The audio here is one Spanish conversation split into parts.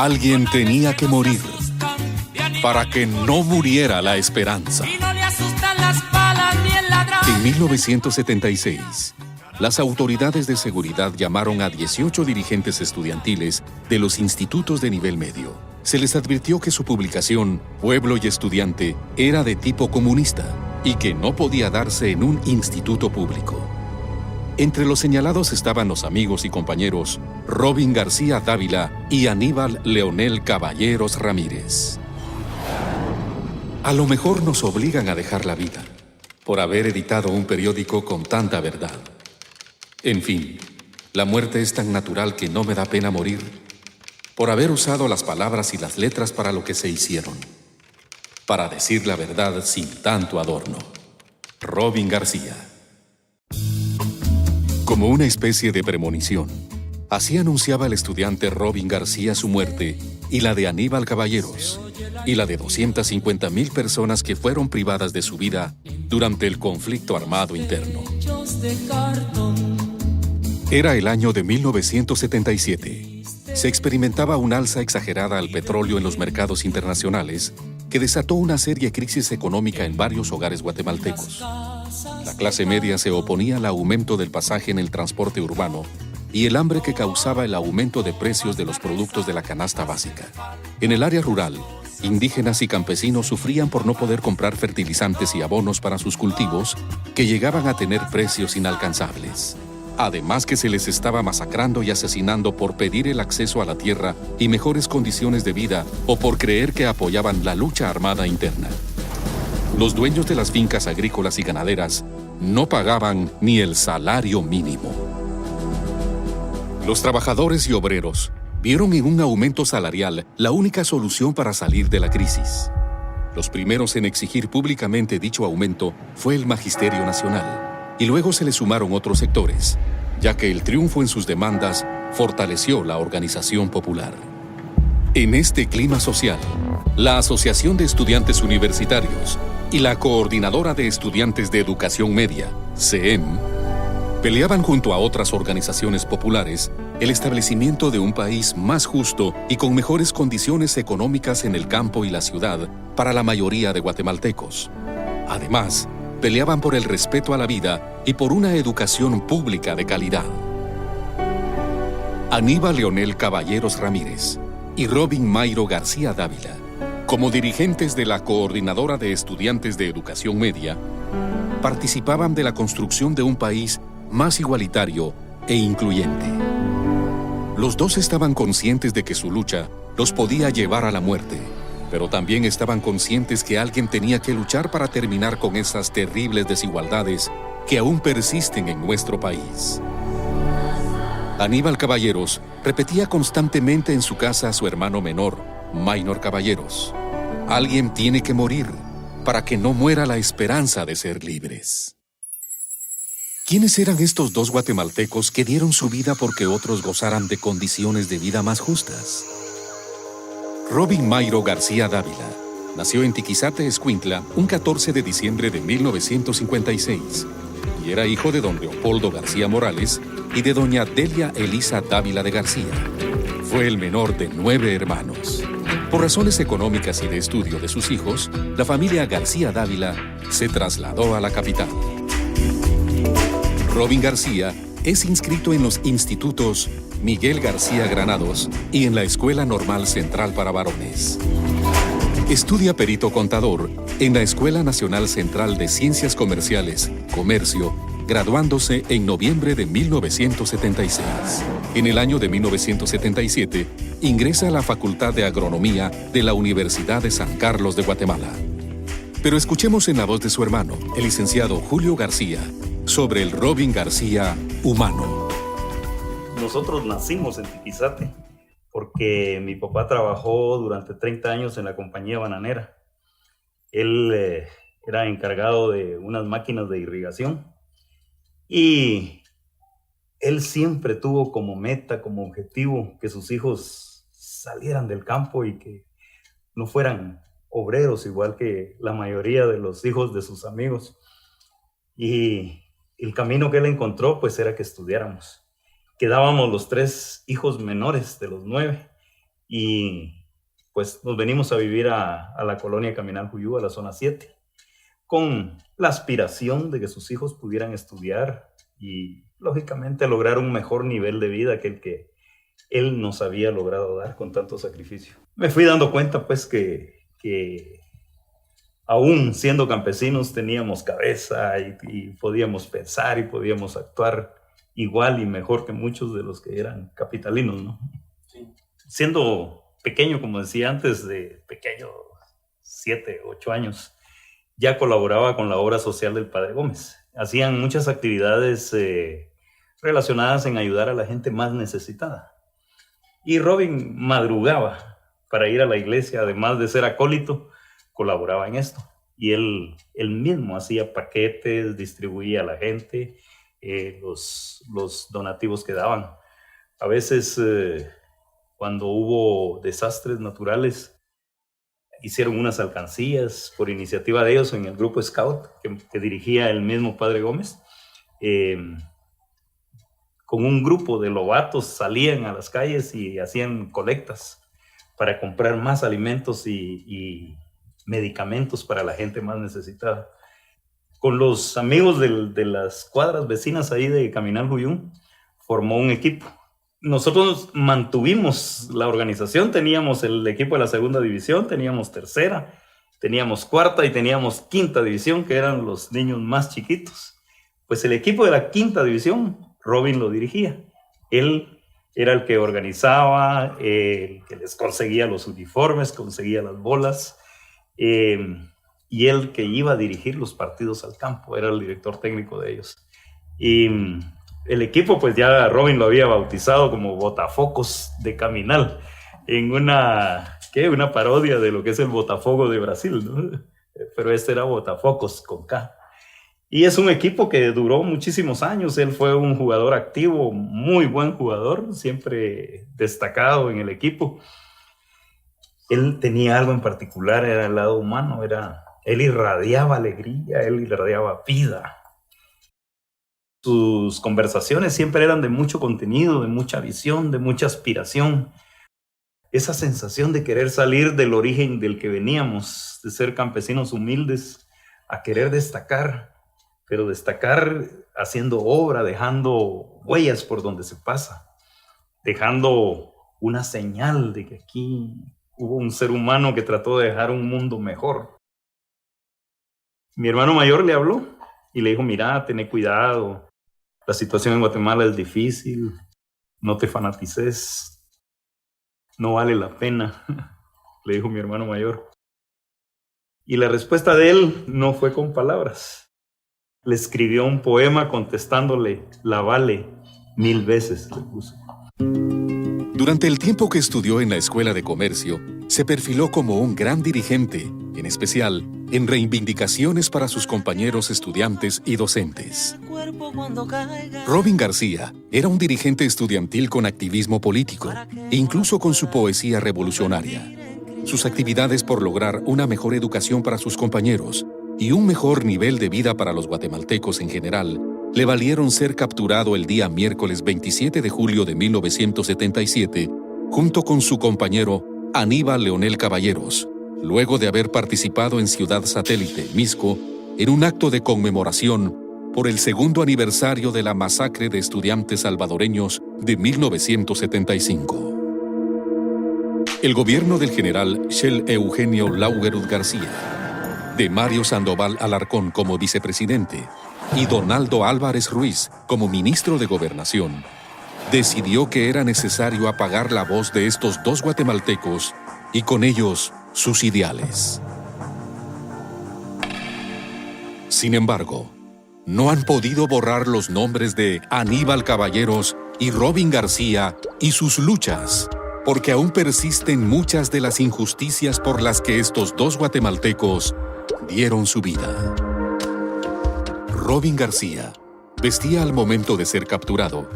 Alguien tenía que morir para que no muriera la esperanza. En 1976, las autoridades de seguridad llamaron a 18 dirigentes estudiantiles de los institutos de nivel medio. Se les advirtió que su publicación, Pueblo y Estudiante, era de tipo comunista y que no podía darse en un instituto público. Entre los señalados estaban los amigos y compañeros Robin García Dávila y Aníbal Leonel Caballeros Ramírez. A lo mejor nos obligan a dejar la vida por haber editado un periódico con tanta verdad. En fin, la muerte es tan natural que no me da pena morir por haber usado las palabras y las letras para lo que se hicieron, para decir la verdad sin tanto adorno. Robin García. Como una especie de premonición, así anunciaba el estudiante Robin García su muerte y la de Aníbal Caballeros, y la de 250,000 personas que fueron privadas de su vida durante el conflicto armado interno. Era el año de 1977. Se experimentaba un alza exagerada al petróleo en los mercados internacionales que desató una seria crisis económica en varios hogares guatemaltecos. La clase media se oponía al aumento del pasaje en el transporte urbano y el hambre que causaba el aumento de precios de los productos de la canasta básica. En el área rural, indígenas y campesinos sufrían por no poder comprar fertilizantes y abonos para sus cultivos, que llegaban a tener precios inalcanzables. Además que se les estaba masacrando y asesinando por pedir el acceso a la tierra y mejores condiciones de vida o por creer que apoyaban la lucha armada interna. Los dueños de las fincas agrícolas y ganaderas no pagaban ni el salario mínimo. Los trabajadores y obreros vieron en un aumento salarial la única solución para salir de la crisis. Los primeros en exigir públicamente dicho aumento fue el Magisterio Nacional, y luego se le sumaron otros sectores, ya que el triunfo en sus demandas fortaleció la organización popular. En este clima social, la Asociación de Estudiantes Universitarios y la Coordinadora de Estudiantes de Educación Media, CEEM, peleaban junto a otras organizaciones populares el establecimiento de un país más justo y con mejores condiciones económicas en el campo y la ciudad para la mayoría de guatemaltecos. Además, peleaban por el respeto a la vida y por una educación pública de calidad. Aníbal Leonel Caballeros Ramírez y Robin Mayro García Dávila, como dirigentes de la Coordinadora de Estudiantes de Educación Media, participaban de la construcción de un país más igualitario e incluyente. Los dos estaban conscientes de que su lucha los podía llevar a la muerte, pero también estaban conscientes que alguien tenía que luchar para terminar con esas terribles desigualdades que aún persisten en nuestro país. Aníbal Caballeros repetía constantemente en su casa a su hermano menor, Maynor Caballeros: alguien tiene que morir para que no muera la esperanza de ser libres. ¿Quiénes eran estos dos guatemaltecos que dieron su vida porque otros gozaran de condiciones de vida más justas? Robin Mayro García Dávila nació en Tiquizate, Escuintla, un 14 de diciembre de 1956 y era hijo de don Leopoldo García Morales y de doña Delia Elisa Dávila de García. Fue el menor de 9 hermanos. Por razones económicas y de estudio de sus hijos, la familia García Dávila se trasladó a la capital. Robin García es inscrito en los institutos Miguel García Granados y en la Escuela Normal Central para Varones. Estudia perito contador en la Escuela Nacional Central de Ciencias Comerciales, Comercio, graduándose en noviembre de 1976. En el año de 1977, ingresa a la Facultad de Agronomía de la Universidad de San Carlos de Guatemala. Pero escuchemos en la voz de su hermano, el licenciado Julio García, sobre el Robin García humano. Nosotros nacimos en Tiquizate porque mi papá trabajó durante 30 años en la compañía bananera. Él era encargado de unas máquinas de irrigación y él siempre tuvo como meta, como objetivo, que sus hijos salieran del campo y que no fueran obreros, igual que la mayoría de los hijos de sus amigos. Y el camino que él encontró, pues, era que estudiáramos. Quedábamos los 3 hijos menores de los 9 y pues nos venimos a vivir a la colonia Caminal Juyú, a la zona 7, con la aspiración de que sus hijos pudieran estudiar y lógicamente lograr un mejor nivel de vida que el que él nos había logrado dar con tanto sacrificio. Me fui dando cuenta pues que aún siendo campesinos teníamos cabeza y podíamos pensar y podíamos actuar igual y mejor que muchos de los que eran capitalinos, ¿no? Sí. Siendo pequeño, como decía antes, de pequeño, 7, 8 años, ya colaboraba con la obra social del Padre Gómez. Hacían muchas actividades relacionadas en ayudar a la gente más necesitada. Y Robin madrugaba para ir a la iglesia, además de ser acólito, colaboraba en esto. Y él mismo hacía paquetes, distribuía a la gente los donativos que daban. A veces, cuando hubo desastres naturales, hicieron unas alcancías por iniciativa de ellos en el grupo Scout que dirigía el mismo Padre Gómez. Con un grupo de lobatos salían a las calles y hacían colectas para comprar más alimentos y medicamentos para la gente más necesitada. Con los amigos de las cuadras vecinas ahí de Caminal Juyú, formó un equipo. Nosotros mantuvimos la organización, teníamos el equipo de la segunda división, teníamos tercera, teníamos cuarta y teníamos quinta división, que eran los niños más chiquitos. Pues el equipo de la quinta división, Robin lo dirigía. Él era el que organizaba, el que les conseguía los uniformes, conseguía las bolas, y él que iba a dirigir los partidos al campo, era el director técnico de ellos. Y el equipo, pues ya Robin lo había bautizado como Botafocos de Caminal, en una parodia de lo que es el Botafogo de Brasil, ¿no? Pero este era Botafocos con K. Y es un equipo que duró muchísimos años. Él fue un jugador activo, muy buen jugador, siempre destacado en el equipo. Él tenía algo en particular, era el lado humano, él irradiaba alegría, él irradiaba vida. Sus conversaciones siempre eran de mucho contenido, de mucha visión, de mucha aspiración. Esa sensación de querer salir del origen del que veníamos, de ser campesinos humildes, a querer destacar, pero destacar haciendo obra, dejando huellas por donde se pasa, dejando una señal de que aquí hubo un ser humano que trató de dejar un mundo mejor. Mi hermano mayor le habló y le dijo, mira, ten cuidado, la situación en Guatemala es difícil, no te fanatices, no vale la pena, le dijo mi hermano mayor. Y la respuesta de él no fue con palabras. Le escribió un poema contestándole, la vale 1000 veces, le puso. Durante el tiempo que estudió en la Escuela de Comercio, se perfiló como un gran dirigente, en especial en reivindicaciones para sus compañeros estudiantes y docentes. Robin García era un dirigente estudiantil con activismo político e incluso con su poesía revolucionaria. Sus actividades por lograr una mejor educación para sus compañeros y un mejor nivel de vida para los guatemaltecos en general, le valieron ser capturado el día miércoles 27 de julio de 1977, junto con su compañero Aníbal Leonel Caballeros, luego de haber participado en Ciudad Satélite, Misco, en un acto de conmemoración por el segundo aniversario de la masacre de estudiantes salvadoreños de 1975. El gobierno del general Shel Eugenio Laugerud García, de Mario Sandoval Alarcón como vicepresidente y Donaldo Álvarez Ruiz como ministro de Gobernación, decidió que era necesario apagar la voz de estos dos guatemaltecos y con ellos sus ideales. Sin embargo, no han podido borrar los nombres de Aníbal Caballeros y Robin García y sus luchas, porque aún persisten muchas de las injusticias por las que estos dos guatemaltecos dieron su vida. Robin García vestía al momento de ser capturado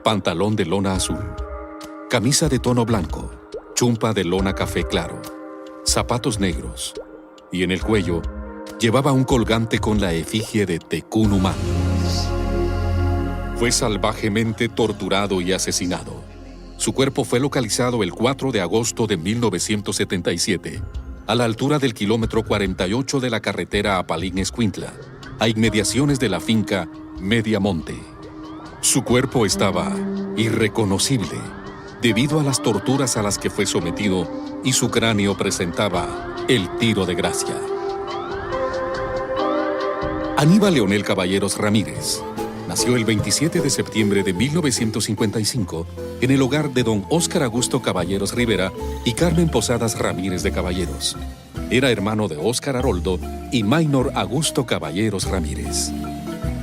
pantalón de lona azul, camisa de tono blanco, chumpa de lona café claro, zapatos negros y en el cuello llevaba un colgante con la efigie de Tecún Humán. Fue salvajemente torturado y asesinado. Su cuerpo fue localizado el 4 de agosto de 1977, a la altura del kilómetro 48 de la carretera Apalín-Escuintla, a inmediaciones de la finca Mediamonte. Su cuerpo estaba irreconocible debido a las torturas a las que fue sometido y su cráneo presentaba el tiro de gracia. Aníbal Leonel Caballeros Ramírez nació el 27 de septiembre de 1955 en el hogar de don Óscar Augusto Caballeros Rivera y Carmen Posadas Ramírez de Caballeros. Era hermano de Óscar Haroldo y Maynor Augusto Caballeros Ramírez.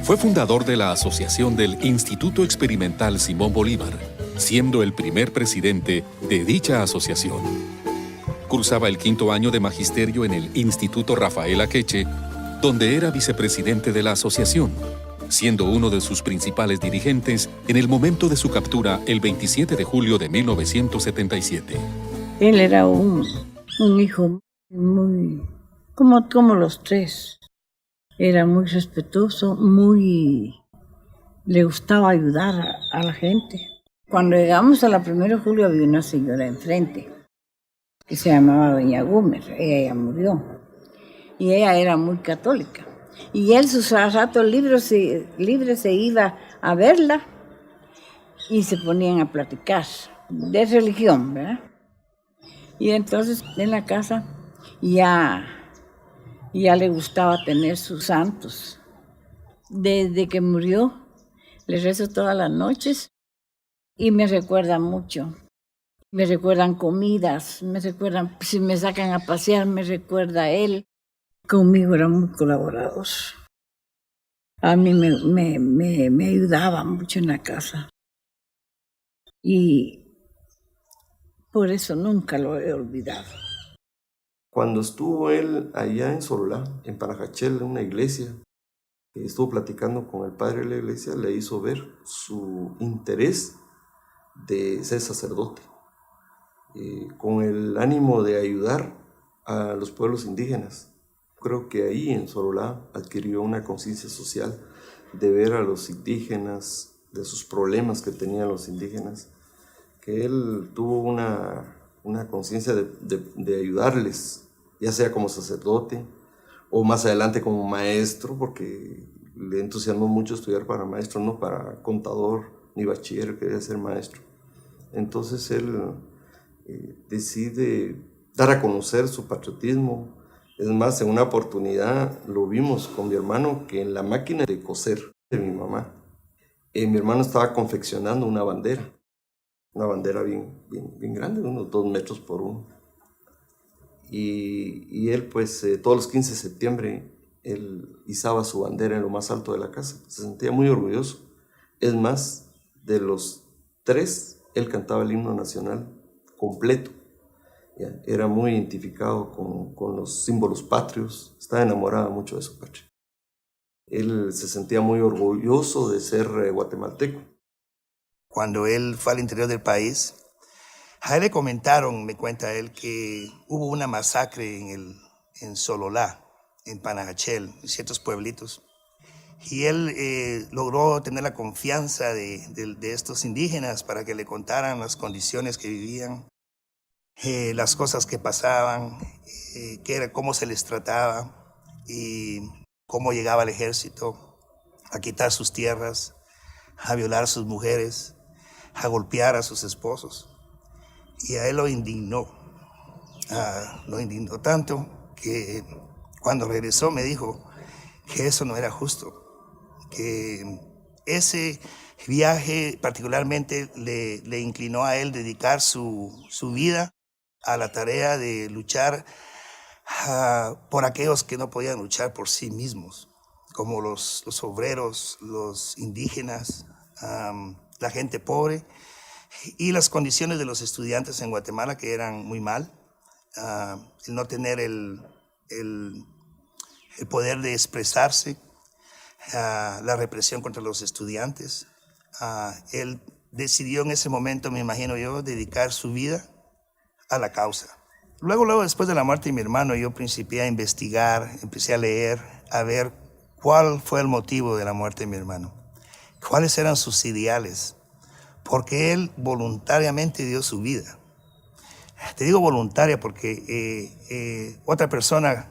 Fue fundador de la asociación del Instituto Experimental Simón Bolívar, siendo el primer presidente de dicha asociación. Cursaba el 5º año de magisterio en el Instituto Rafael Akeche, donde era vicepresidente de la asociación, siendo uno de sus principales dirigentes en el momento de su captura el 27 de julio de 1977. Él era un hijo muy, como los tres. Era muy respetuoso, le gustaba ayudar a la gente. Cuando llegamos a la 1 de julio había una señora enfrente que se llamaba doña Gómez, ella ya murió. Y ella era muy católica. Y él sus ratos libres se iba a verla y se ponían a platicar de religión, ¿verdad? Y entonces en la casa ya le gustaba tener sus santos. Desde que murió, le rezo todas las noches y me recuerda mucho. Me recuerdan comidas, me recuerdan, si me sacan a pasear, me recuerda a él. Conmigo era muy colaborador. A mí me ayudaba mucho en la casa. Y por eso nunca lo he olvidado. Cuando estuvo él allá en Sololá, en Panajachel, en una iglesia, estuvo platicando con el padre de la iglesia, le hizo ver su interés de ser sacerdote, con el ánimo de ayudar a los pueblos indígenas. Creo que ahí en Sololá adquirió una conciencia social de ver a los indígenas, de sus problemas que tenían los indígenas, que él tuvo una conciencia de ayudarles, ya sea como sacerdote o más adelante como maestro, porque le entusiasmó mucho estudiar para maestro, no para contador ni bachiller, quería ser maestro. Entonces él decide dar a conocer su patriotismo. Es más, en una oportunidad lo vimos con mi hermano que en la máquina de coser de mi mamá, mi hermano estaba confeccionando una bandera bien grande, unos 2 metros por 1. Y él, pues, todos los 15 de septiembre, él izaba su bandera en lo más alto de la casa. Se sentía muy orgulloso. Es más, de los 3, él cantaba el himno nacional completo. Era muy identificado con los símbolos patrios, estaba enamorado mucho de su patria. Él se sentía muy orgulloso de ser guatemalteco. Cuando él fue al interior del país, a él le comentaron, me cuenta él, que hubo una masacre en Sololá, en Panajachel, en ciertos pueblitos. Y él logró tener la confianza de estos indígenas para que le contaran las condiciones que vivían, las cosas que pasaban, cómo se les trataba y cómo llegaba el ejército a quitar sus tierras, a violar a sus mujeres, a golpear a sus esposos. Y a él lo indignó tanto que cuando regresó me dijo que eso no era justo, que ese viaje particularmente le inclinó a él dedicar su vida a la tarea de luchar por aquellos que no podían luchar por sí mismos, como los obreros, los indígenas, la gente pobre y las condiciones de los estudiantes en Guatemala que eran muy mal, el no tener el poder de expresarse, la represión contra los estudiantes. Él decidió en ese momento, me imagino yo, dedicar su vida a la causa. Luego, después de la muerte de mi hermano, yo principié a investigar, empecé a leer, a ver cuál fue el motivo de la muerte de mi hermano, cuáles eran sus ideales, porque él voluntariamente dio su vida. Te digo voluntaria porque otra persona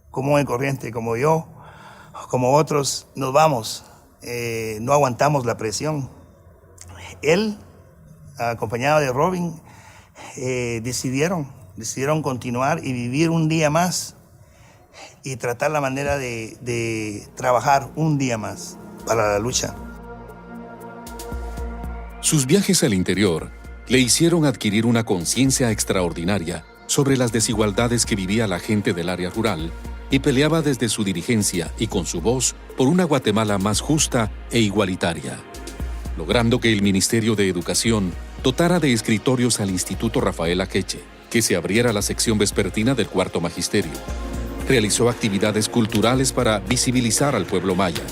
común y corriente como yo, como otros, nos vamos, no aguantamos la presión. Él, acompañado de Robin, decidieron continuar y vivir un día más y tratar la manera de trabajar un día más para la lucha. Sus viajes al interior le hicieron adquirir una conciencia extraordinaria sobre las desigualdades que vivía la gente del área rural y peleaba desde su dirigencia y con su voz por una Guatemala más justa e igualitaria, logrando que el Ministerio de Educación dotara de escritorios al Instituto Rafael Akeche, que se abriera la sección vespertina del Cuarto Magisterio. Realizó actividades culturales para visibilizar al pueblo maya.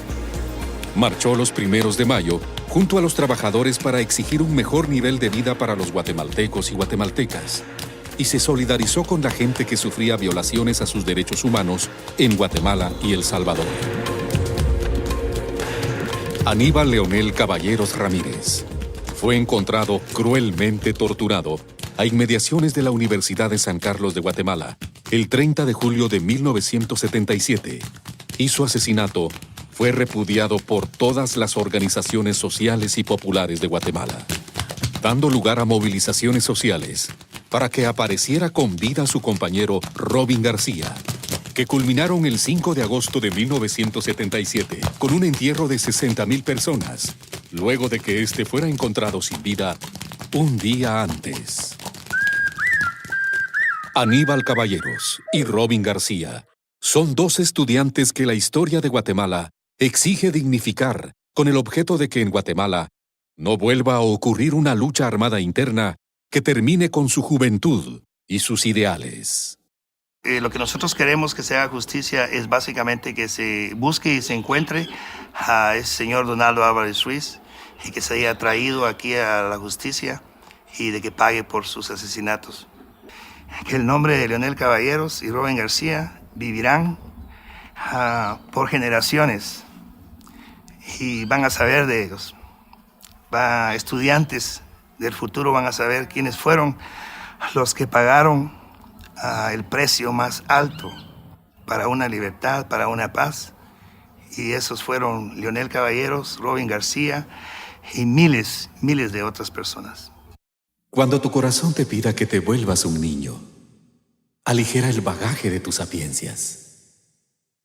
Marchó los 1 de mayo junto a los trabajadores para exigir un mejor nivel de vida para los guatemaltecos y guatemaltecas, y se solidarizó con la gente que sufría violaciones a sus derechos humanos en Guatemala y El Salvador. Aníbal Leonel Caballeros Ramírez fue encontrado cruelmente torturado a inmediaciones de la Universidad de San Carlos de Guatemala el 30 de julio de 1977, y su asesinato fue repudiado por todas las organizaciones sociales y populares de Guatemala, dando lugar a movilizaciones sociales para que apareciera con vida su compañero Robin García, que culminaron el 5 de agosto de 1977 con un entierro de 60,000 personas, luego de que éste fuera encontrado sin vida un día antes. Aníbal Caballeros y Robin García son 2 estudiantes que la historia de Guatemala exige dignificar con el objeto de que en Guatemala no vuelva a ocurrir una lucha armada interna que termine con su juventud y sus ideales. Lo que nosotros queremos que se haga justicia es básicamente que se busque y se encuentre a ese señor Donaldo Álvarez Ruiz y que se haya traído aquí a la justicia y de que pague por sus asesinatos. Que el nombre de Leonel Caballeros y Robin García vivirán por generaciones y van a saber de ellos. Estudiantes del futuro van a saber quiénes fueron los que pagaron el precio más alto para una libertad, para una paz. Y esos fueron Leonel Caballeros, Robin García y miles de otras personas. Cuando tu corazón te pida que te vuelvas un niño, aligera el bagaje de tus sapiencias.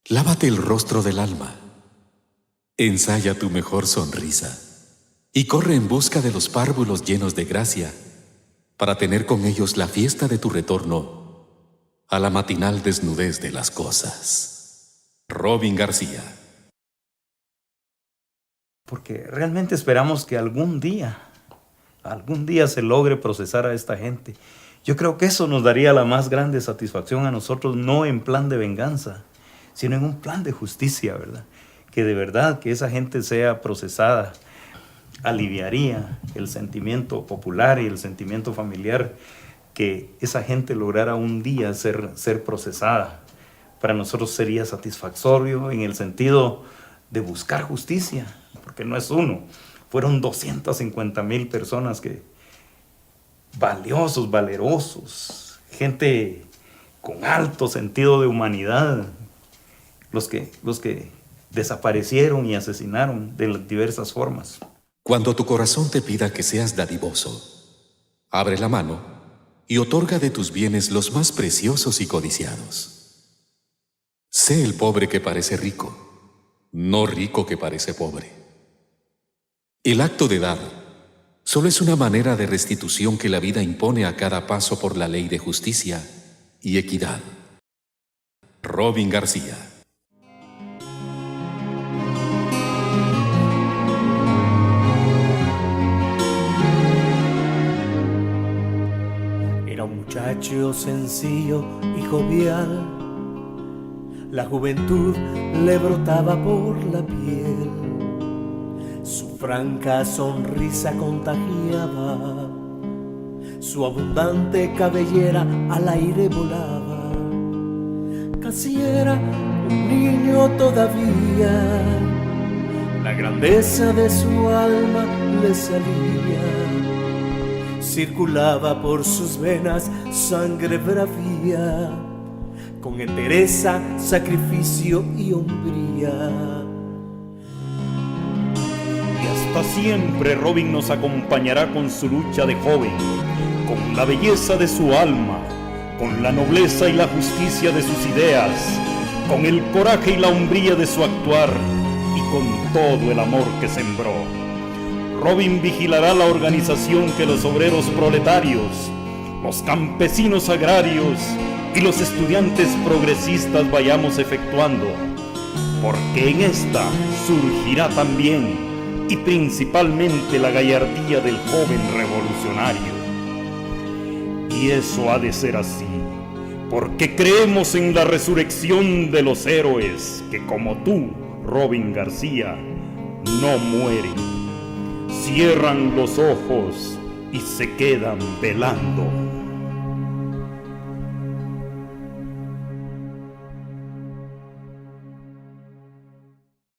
Lávate el rostro del alma. Ensaya tu mejor sonrisa y corre en busca de los párvulos llenos de gracia para tener con ellos la fiesta de tu retorno a la matinal desnudez de las cosas. Robin García. Porque realmente esperamos que algún día se logre procesar a esta gente. Yo creo que eso nos daría la más grande satisfacción a nosotros, no en plan de venganza, sino en un plan de justicia, ¿verdad? Que de verdad que esa gente sea procesada, aliviaría el sentimiento popular y el sentimiento familiar, que esa gente lograra un día ser procesada. Para nosotros sería satisfactorio en el sentido de buscar justicia, porque no es uno, fueron 250,000 personas valiosos, valerosos, gente con alto sentido de humanidad, los que desaparecieron y asesinaron de diversas formas. Cuando tu corazón te pida que seas dadivoso, abre la mano y otorga de tus bienes los más preciosos y codiciados. Sé el pobre que parece rico, no rico que parece pobre. El acto de dar solo es una manera de restitución que la vida impone a cada paso por la ley de justicia y equidad. Robin García. Era un muchacho sencillo y jovial, la juventud le brotaba por la piel, su franca sonrisa contagiaba, su abundante cabellera al aire volaba, casi era un niño todavía, la La grandeza de su alma le salía, circulaba por sus venas sangre bravía, con entereza, sacrificio y hombría. Y hasta siempre Robin nos acompañará con su lucha de joven, con la belleza de su alma, con la nobleza y la justicia de sus ideas, con el coraje y la hombría de su actuar y con todo el amor que sembró. Robin vigilará la organización que los obreros proletarios, los campesinos agrarios y los estudiantes progresistas vayamos efectuando, porque en esta surgirá también y principalmente la gallardía del joven revolucionario. Y eso ha de ser así, porque creemos en la resurrección de los héroes que, como tú, Robin García, no mueren, cierran los ojos y se quedan velando.